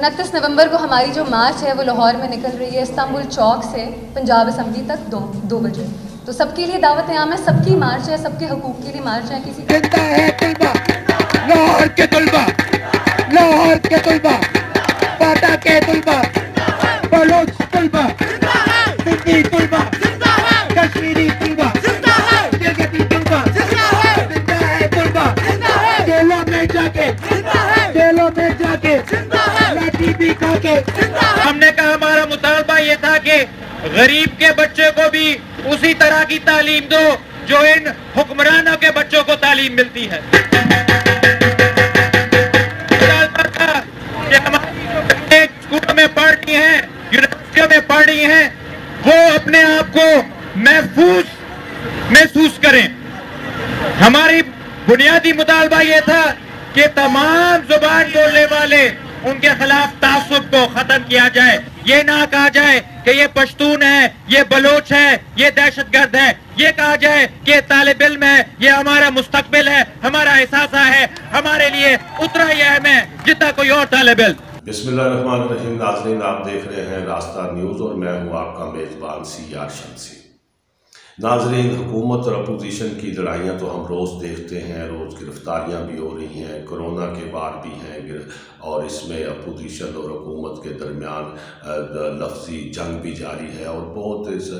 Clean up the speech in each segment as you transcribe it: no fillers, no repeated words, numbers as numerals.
29 नवंबर को हमारी जो मार्च है वो लाहौर में निकल रही है, इस्तांबुल चौक से पंजाब असम्बली तक 2 बजे। तो सबके लिए दावत आम है, सबकी मार्च है, सबके हकूक़ के लिए मार्च है। किसी जिंदा है तुलबा, लाहौर के तुलबा, लाहौर के तुलबा, फाटा के तुलबा, बलोच तुलबा, सिंधी तुलबा, कश्मीरी तुलबा, गिलगिती तुलबा, जिंदा है तुलबा, जेलों में जाके, जेलों में जाके, लाठी भी खा के। हमने कहा हमारा मुतालबा ये था कि गरीब के बच्चे को भी उसी तरह की तालीम दो जो इन हुक्मरानों के बच्चों को तालीम मिलती है। मुतालबा था कि हमारी जो बच्चे स्कूलों में पढ़ रही हैं, यूनिवर्सिटियों में पढ़ रही हैं, वो अपने आप को महसूस करें। हमारी बुनियादी मुतालबा ये था कि तमाम जुबान बोलने वाले उनके खिलाफ तासुब को खत्म किया जाए। ये ना कहा जाए कि ये पश्तून है, ये बलोच है, ये दहशतगर्द है। ये कहा जाए कि तालिब इल्म है, ये हमारा मुस्तकबिल है, हमारा एहसास है, हमारे लिए उतना ही अहम है जितना कोई और तालिब इल्म। बिस्मिल्लाहिर्रहमानिर्रहीम। नाज़रीन, आप देख रहे हैं रास्ता न्यूज़ और मैं हूँ आपका मेज़बान सीआर शमसी। नाज़रीन, हुकूमत और अपोजिशन की लड़ाइयाँ तो हम रोज़ देखते हैं, रोज़ गिरफ्तारियाँ भी हो रही हैं, कोरोना के बाद भी हैं, और इसमें अपोजिशन और हुकूमत के दरमियान लफ्ज़ी जंग भी जारी है। और बहुत इस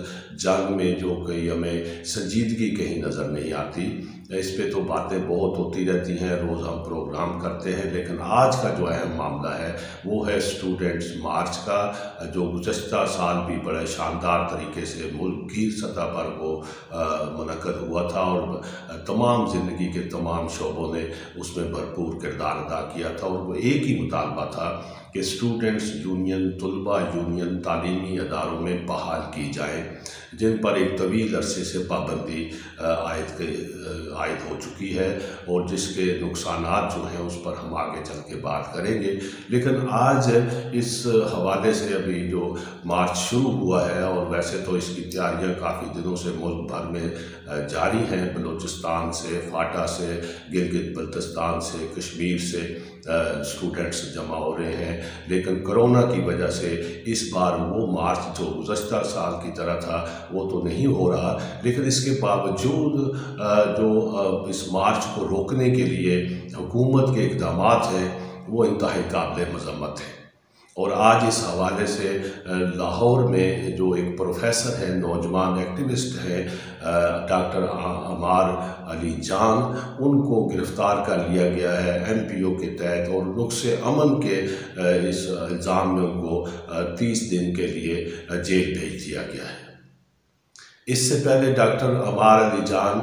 जंग में जो कहीं हमें संजीदगी कहीं नज़र नहीं आती, इस पे तो बातें बहुत होती रहती हैं, रोज़ हम प्रोग्राम करते हैं। लेकिन आज का जो अहम मामला है वो है स्टूडेंट्स मार्च का, जो गुज़श्ता साल भी बड़े शानदार तरीके से मुल्क की सतह पर वो मुनक़द हुआ था और तमाम ज़िंदगी के तमाम शोबों ने उसमें भरपूर किरदार अदा किया था। और वो एक ही मुतालबा था कि स्टूडेंट्स यूनियन, तुलबा यूनियन तालीमी अदारों में बहाल की जाए, जिन पर एक तवील अरसे से पाबंदी आयद हो चुकी है और जिसके नुकसानात जो हैं उस पर हम आगे चल के बात करेंगे। लेकिन आज इस हवाले से अभी जो मार्च शुरू हुआ है, और वैसे तो इसकी तैयारियां काफ़ी दिनों से मुल्क भर में जारी हैं, बलूचिस्तान से, फाटा से, गिलगित बल्तिस्तान से, कश्मीर से स्टूडेंट्स जमा हो रहे हैं। लेकिन कोरोना की वजह से इस बार वो मार्च जो गुज़श्ता साल की तरह था वो तो नहीं हो रहा। लेकिन इसके बावजूद जो इस मार्च को रोकने के लिए हुकूमत के इक़दामात हैं वो इंतहाई काबिल मज़म्मत है। और आज इस हवाले से लाहौर में जो एक प्रोफेसर हैं, नौजवान एक्टिविस्ट हैं, डॉक्टर अमार अली जान, उनको गिरफ़्तार कर लिया गया है MPO के तहत और नुक्से अमन के इस इल्ज़ाम में उनको 30 दिन के लिए जेल भेज दिया गया है। इससे पहले डॉक्टर अमार अली जान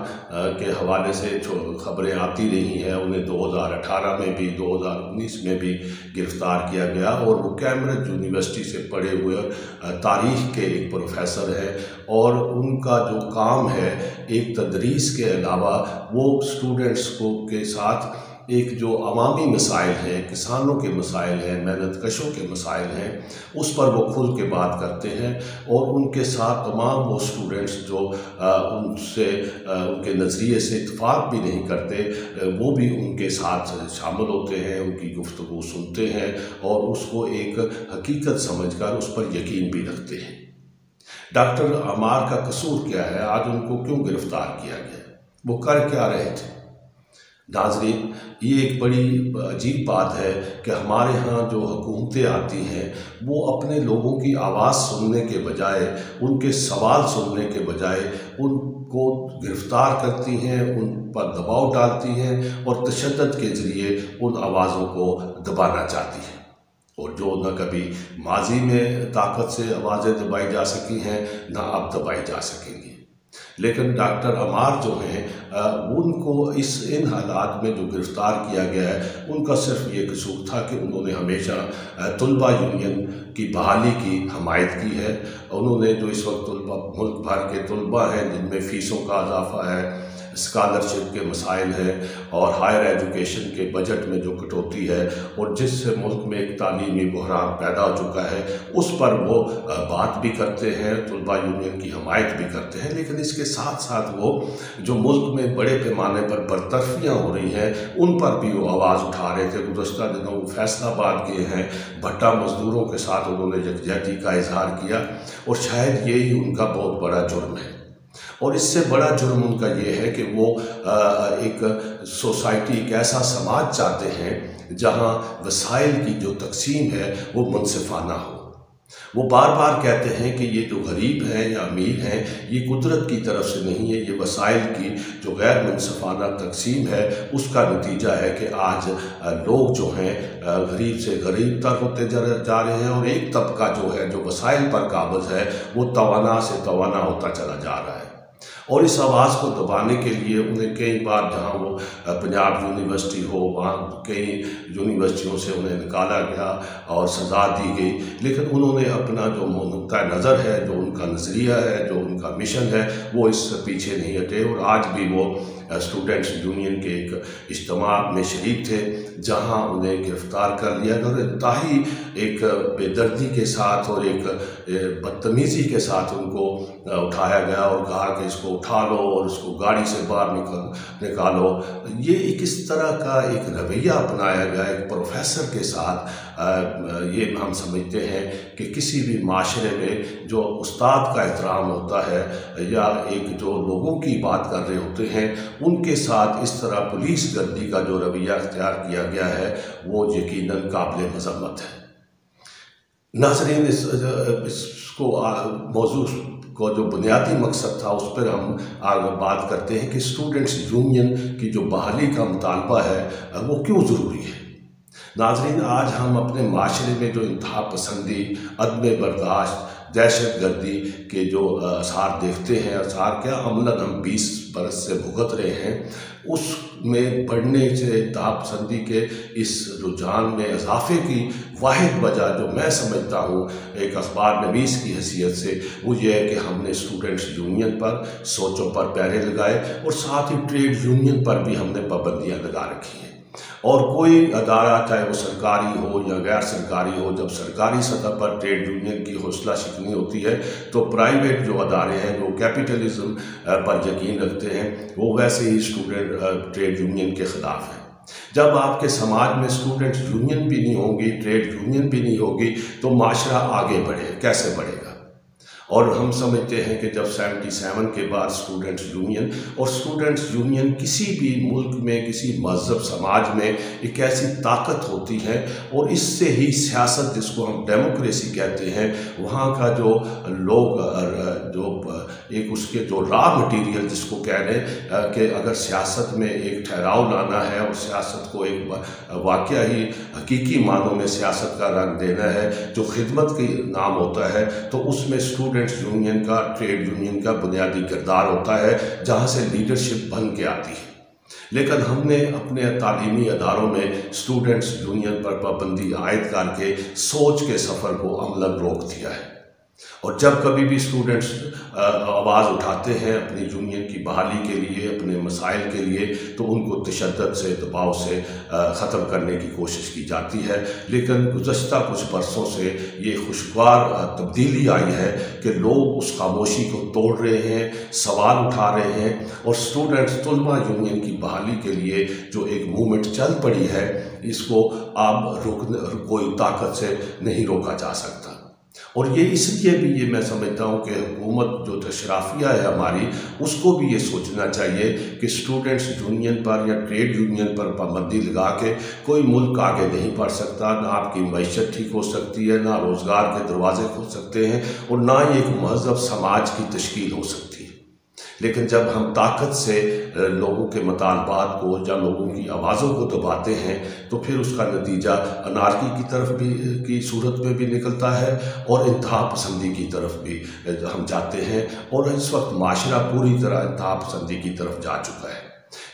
के हवाले से जो खबरें आती रही हैं, उन्हें 2018 में भी 2019 में भी गिरफ़्तार किया गया और वो कैम्ब्रिज यूनिवर्सिटी से पढ़े हुए तारीख़ के एक प्रोफेसर हैं और उनका जो काम है एक तदरीस के अलावा वो स्टूडेंट्स को के साथ एक जो अवामी मसाइल हैं, किसानों के मसाइल हैं, मेहनत कशों के मसाइल हैं, उस पर वो खुल के बात करते हैं और उनके साथ तमाम वो स्टूडेंट्स जो उनसे उनके नज़रिए से इत्तेफाक भी नहीं करते, वो भी उनके साथ शामिल होते हैं, उनकी गुफ्तगू सुनते हैं और उसको एक हकीकत समझकर उस पर यकीन भी रखते हैं। डॉक्टर अमार का कसूर क्या है? आज उनको क्यों गिरफ़्तार किया गया? वो कर क्या रहे थे? नाज़रीन, ये एक बड़ी अजीब बात है कि हमारे यहाँ जो हुकूमतें आती हैं वो अपने लोगों की आवाज़ सुनने के बजाय, उनके सवाल सुनने के बजाय उनको गिरफ़्तार करती हैं, उन पर दबाव डालती हैं और तशद्दुद के ज़रिए उन आवाज़ों को दबाना चाहती हैं। और जो न कभी माजी में ताकत से आवाज़ें दबाई जा सकी हैं, न अब दबाई जा सकेंगी। लेकिन डॉक्टर अमार जो हैं उनको इन हालात में जो गिरफ़्तार किया गया है, उनका सिर्फ ये कसूर था कि उन्होंने हमेशा तुलबा यूनियन की बहाली की हमायत की है। उन्होंने जो इस वक्त मुल्क भर के तुलबा हैं जिनमें फ़ीसों का इजाफ़ा है, اسکالرشپ کے مسائل ہیں اور ہائر ایجوکیشن کے بجٹ میں جو کٹوتی ہے اور جس سے ملک میں ایک تعلیمی بحران پیدا ہو چکا ہے اس پر وہ بات بھی کرتے ہیں، طلباء یونین کی حمایت بھی کرتے ہیں، لیکن اس کے ساتھ ساتھ وہ جو ملک میں بڑے پیمانے پر برطرفیاں ہو رہی ہیں ان پر بھی وہ آواز اٹھا رہے تھے۔ گزشتہ دنوں فیصل آباد گئے ہیں، بھٹا مزدوروں کے ساتھ انہوں نے یکجہتی کا اظہار کیا اور شاید یہی ان کا بہت بڑا جرم ہے، اور اس سے بڑا جرم ان کا یہ ہے کہ وہ ایک سوسائٹی، ایک ایسا سماج چاہتے ہیں جہاں وسائل کی جو تقسیم ہے وہ منصفانہ ہو۔ وہ بار بار کہتے ہیں کہ یہ جو غریب ہیں یا امیر ہیں یہ قدرت کی طرف سے نہیں ہے، یہ وسائل کی جو غیر منصفانہ تقسیم ہے اس کا نتیجہ ہے کہ آج لوگ جو ہیں غریب سے غریب تر ہوتے جا رہے ہیں، اور ایک طبقہ جو ہے جو وسائل پر قابض ہے وہ توانا سے توانا ہوتا چلا جا رہا ہے۔ اور اس آواز کو دبانے کے لیے انہیں کئی بار، جہاں وہ پنجاب یونیورسٹی ہو وہاں کئی یونیورسٹیوں سے انہیں نکالا گیا اور سزا دی گئی، لیکن انہوں نے اپنا جو نقطہ نظر ہے، جو ان کا نظریہ ہے، جو ان کا مشن ہے، وہ اس سے پیچھے نہیں ہٹے، اور آج بھی وہ اسٹوڈنٹس یونین کے ایک اجتماع میں شریک تھے جہاں انہیں گرفتار کر لیا گیا اور انتہائی ایک بے دردی کے ساتھ اور ایک بدتمیزی کے ساتھ ان کو اٹھایا گیا اور کہا کہ اس کو اٹھا لو اور اس کو گاڑی سے باہر نکالو۔ یہ ایک اس طرح کا ایک رویہ اپنایا گیا ایک پروفیسر کے ساتھ۔ یہ ہم سمجھتے ہیں کہ کسی بھی معاشرے میں جو استاد کا احترام ہوتا ہے یا ایک جو لوگوں کی بات کر رہے ہوتے ہیں ان کے ساتھ اس طرح پولیس گردی کا جو رویہ اختیار کیا گیا ہے وہ یقیناً قابل مذمت ہے۔ ناظرین، اس کو موضوع کو جو بنیادی مقصد تھا اس پر ہم آگے بات کرتے ہیں کہ اسٹوڈنٹس یونین کی جو بحالی کا مطالبہ ہے وہ کیوں ضروری ہے۔ ناظرین، آج ہم اپنے معاشرے میں جو انتہا پسندی، عدم برداشت، دہشت گردی کے جو آثار دیکھتے ہیں، آثار کیا عملاً ہم 20 برس سے بھگت رہے ہیں، اس میں بڑھنے سے انتہا پسندی کے اس رجحان میں اضافے کی واحد وجہ جو میں سمجھتا ہوں ایک اخبار نویس کی حیثیت سے وہ یہ ہے کہ ہم نے اسٹوڈنٹس یونین پر سوچوں پر پیرے لگائے اور ساتھ ہی ٹریڈ یونین پر بھی ہم نے پابندیاں لگا رکھی ہیں۔ اور کوئی ادارہ چاہے وہ سرکاری ہو یا غیر سرکاری ہو، جب سرکاری سطح پر ٹریڈ یونین کی حوصلہ شکنی ہوتی ہے تو پرائیویٹ جو ادارے ہیں جو کیپٹلزم پر یقین رکھتے ہیں وہ ویسے ہی ٹریڈ یونین کے خلاف ہیں۔ جب آپ کے سماج میں اسٹوڈنٹ یونین بھی نہیں ہوں گی، ٹریڈ یونین بھی نہیں ہوگی تو معاشرہ آگے بڑھے کیسے بڑھے گا؟ اور ہم سمجھتے ہیں کہ جب 77 کے بعد اسٹوڈنٹس یونین اور اسٹوڈنٹس یونین کسی بھی ملک میں کسی مہذب سماج میں ایک ایسی طاقت ہوتی ہے اور اس سے ہی سیاست جس کو ہم ڈیموکریسی کہتے ہیں وہاں کا جو لوگ جو ایک اس کے جو را مٹیریل جس کو کہہ رہے ہیں کہ اگر سیاست میں ایک ٹھہراؤ لانا ہے اور سیاست کو ایک واقعہ ہی حقیقی معنوں میں سیاست کا رنگ دینا ہے جو خدمت کی نام ہوتا ہے تو اس میں اسٹوڈنٹس یونین کا، ٹریڈ یونین کا بنیادی کردار ہوتا ہے جہاں سے لیڈرشپ بن کے آتی ہے۔ لیکن ہم نے اپنے تعلیمی اداروں میں اسٹوڈنٹس یونین پر پابندی عائد کر کے سوچ کے سفر کو عملاً روک دیا ہے، اور جب کبھی بھی اسٹوڈنٹس آواز اٹھاتے ہیں اپنی یونین کی بحالی کے لیے، اپنے مسائل کے لیے، تو ان کو تشدد سے، دباؤ سے ختم کرنے کی کوشش کی جاتی ہے۔ لیکن گزشتہ کچھ برسوں سے یہ خوشگوار تبدیلی آئی ہے کہ لوگ اس خاموشی کو توڑ رہے ہیں، سوال اٹھا رہے ہیں، اور اسٹوڈنٹس طلباء یونین کی بحالی کے لیے جو ایک موومنٹ چل پڑی ہے اس کو اب کوئی طاقت سے نہیں روکا جا سکتا۔ اور یہ اس لیے بھی یہ میں سمجھتا ہوں کہ حکومت جو تشرافیہ ہے ہماری اس کو بھی یہ سوچنا چاہیے کہ اسٹوڈنٹس یونین پر یا ٹریڈ یونین پر پابندی لگا کے کوئی ملک آگے نہیں بڑھ سکتا، نہ آپ کی معیشت ٹھیک ہو سکتی ہے، نہ روزگار کے دروازے کھل سکتے ہیں، اور نہ ہی ایک مہذب سماج کی تشکیل ہو سکتی ہے۔ لیکن جب ہم طاقت سے لوگوں کے مطالبات کو یا لوگوں کی آوازوں کو دباتے ہیں تو پھر اس کا نتیجہ انارکی کی طرف بھی کی صورت میں بھی نکلتا ہے اور انتہا پسندی کی طرف بھی ہم جاتے ہیں، اور اس وقت معاشرہ پوری طرح انتہا پسندی کی طرف جا چکا ہے۔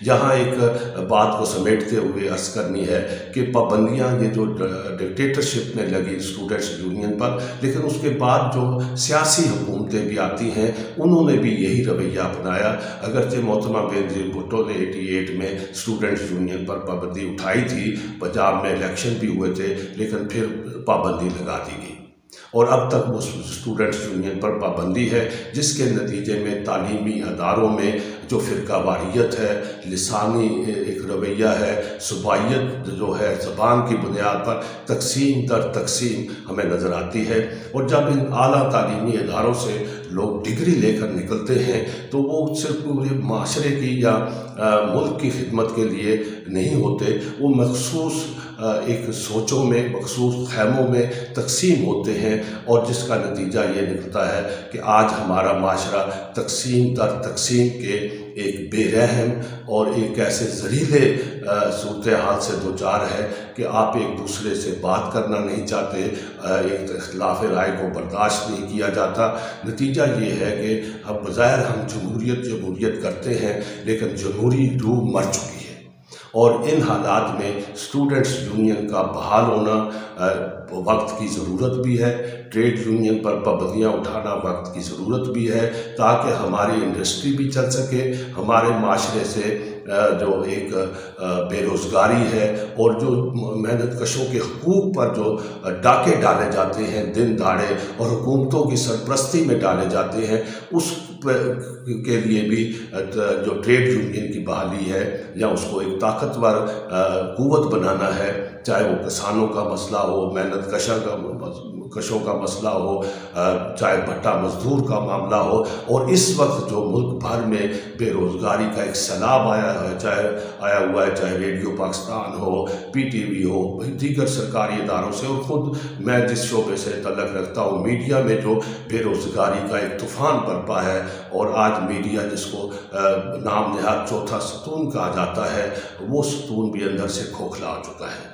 यहाँ एक बात को समेटते हुए अर्ज करनी है कि पाबंदियाँ ये जो डिक्टेटरशिप में लगी स्टूडेंट्स यूनियन पर, लेकिन उसके बाद जो सियासी हुकूमतें भी आती हैं उन्होंने भी यही रवैया अपनाया। अगरचे मोहतरमा बेनज़ीर भुट्टो ने 88 में स्टूडेंट्स यूनियन पर पाबंदी उठाई थी, पंजाब में इलेक्शन भी हुए थे, लेकिन फिर पाबंदी लगा दी गई और अब तक वो स्टूडेंट्स यूनियन पर पाबंदी है, जिसके नतीजे में तालीमी अदारों में जो फ़िरकावारियत है, लिसानी एक रवैया है, सूबाइयत जो है ज़बान की बुनियाद पर तकसीम दर तकसीम हमें नज़र आती है। और जब इन आला तालीमी अदारों से लोग डिग्री लेकर निकलते हैं तो वो सिर्फ पूरे माशरे की या मुल्क की खिदमत के लिए नहीं होते, वो मखसूस एक सोचों में, मखसूस खैमों में तकसीम होते हैं और जिसका नतीजा ये निकलता है कि आज हमारा माशरा तकसीम दर तकसीम के एक बेरहम और एक ऐसे जहरीले सूरत हाल से दो चार है कि आप एक दूसरे से बात करना नहीं चाहते, एक इख्तिलाफ राय को बर्दाश्त नहीं किया जाता। नतीजा ये है कि अब बज़ाहिर हम जमहूरियत करते हैं, लेकिन जमहूरी रूह मर चुकी है और इन हालात में स्टूडेंट्स यूनियन का बहाल होना वक्त की ज़रूरत भी है। ट्रेड यूनियन पर पाबंदियाँ उठाना वक्त की ज़रूरत भी है ताकि हमारी इंडस्ट्री भी चल सके, हमारे माशरे से जो एक बेरोज़गारी है और जो मेहनत कशों के हकूक़ पर जो डाके डाले जाते हैं दिन दहाड़े और हुकूमतों की सरपरस्ती में डाले जाते हैं, उस के लिए भी जो ट्रेड यूनियन की बहाली है या उसको एक ताकतवर क़ुव्वत बनाना है, चाहे वो किसानों का मसला हो, मेहनत कशों का मसला हो, चाहे भट्टा मजदूर का मामला हो। और इस वक्त जो मुल्क भर में बेरोज़गारी का एक सैलाब आया हुआ है, चाहे रेडियो पाकिस्तान हो, PTV हो, दीगर सरकारी इदारों से, और ख़ुद मैं जिस शोबे से तल्लुक़ रखता हूँ मीडिया में जो बेरोज़गारी का एक तूफ़ान बरपा है और आज मीडिया जिसको नाम नहाद चौथा सतून कहा जाता है, वो सतून भी अंदर से खोखला हो चुका है।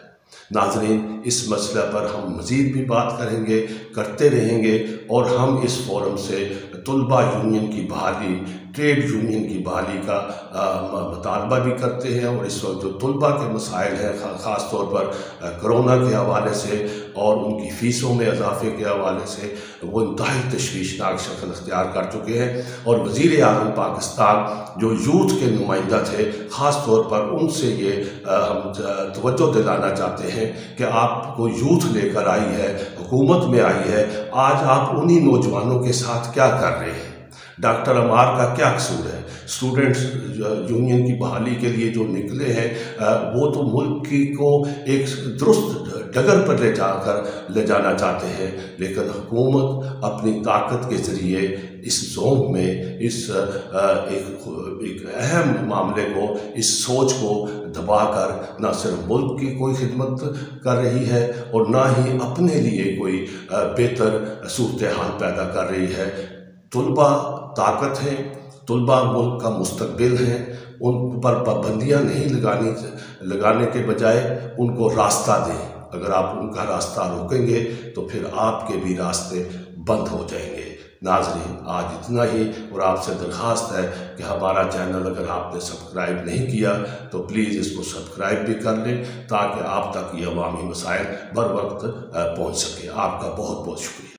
नाज़रीन, इस मसले पर हम मज़ीद भी बात करेंगे, करते रहेंगे और हम इस फोरम से तुलबा यूनियन की बहाली, ट्रेड यूनियन की बहाली का मुतालबा भी करते हैं। और इस वक्त जो तुलबा के मसाइल हैं, ख़ास तौर पर कोरोना के हवाले से और उनकी फ़ीसों में इजाफ़े के हवाले से, वो इंतहाई तशवीशनाक शक्ल अख्तियार कर चुके हैं। और वज़ीर आज़म पाकिस्तान जो यूथ के नुमाइंदा थे, ख़ास तौर पर उनसे ये हम तवज्जो दिलाना चाहते हैं कि आपको यूथ लेकर आई है, हुकूमत में आई है, आज आप उन्हीं नौजवानों के साथ क्या कर रहे हैं? डॉक्टर अमार का क्या कसूर है? स्टूडेंट्स यूनियन की बहाली के लिए जो निकले हैं वो तो मुल्क को एक दुरुस्त डगर पर ले जाना चाहते हैं, लेकिन हुकूमत अपनी ताकत के ज़रिए इस जोन में इस एक अहम मामले को, इस सोच को दबाकर न सिर्फ मुल्क की कोई खिदमत कर रही है और ना ही अपने लिए कोई बेहतर सूरत हाल पैदा कर रही है। तुलबा ताकत है, तुलबा मुल्क का मुस्तकबिल है, उन पर पाबंदियाँ नहीं लगाने के बजाय उनको रास्ता दें। अगर आप उनका रास्ता रोकेंगे तो फिर आपके भी रास्ते बंद हो जाएंगे। नाज़रीन, आज इतना ही, और आपसे दरख्वास्त है कि हमारा चैनल अगर आपने सब्सक्राइब नहीं किया तो प्लीज़ इसको सब्सक्राइब भी कर लें ताकि आप तक ये अवामी मसाइल बर वक्त पहुँच सके। आपका बहुत बहुत शुक्रिया।